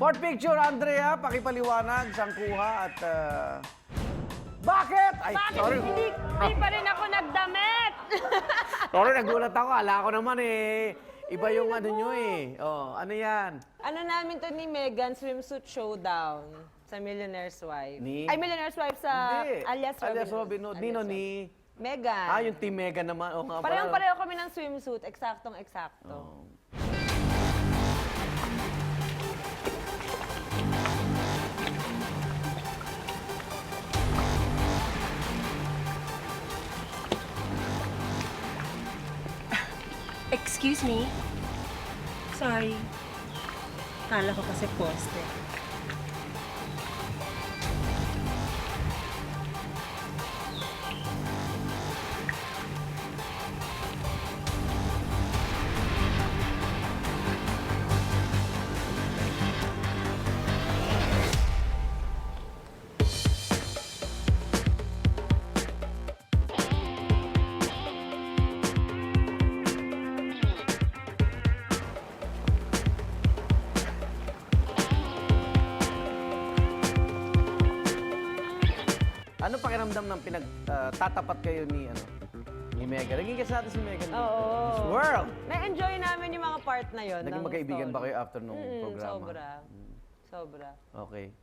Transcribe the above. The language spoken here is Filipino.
Fourth picture, Andrea, pakipaliwanag, saan kuha at... Bakit? Ay, Bakit sorry. hindi pa rin ako nagdamit? Sorry, nagulat ako. Ala ko naman iba yung ano nyo Oh, ano yan? Ano namin to ni Megan, swimsuit showdown sa Millionaire's Wife. Ni? Ay, Millionaire's Wife sa Hindi. alias Robin Alias Robin Hood. Nino ni... Megan. yung Team Mega naman. Oh, nga pala. Parehong-pareho kami ng swimsuit, eksaktong-eksakto. Oh. Excuse me? Sorry. Kala ko kasi poste. Ano pakiramdam ng pinagtatapat kayo ni Mega? Naging guest natin si Mega. Oo. Miss World! Na-enjoy namin yung mga part na yon. Naging magkaibigan ba kayo after nung programa? Sobra. Sobra. Okay.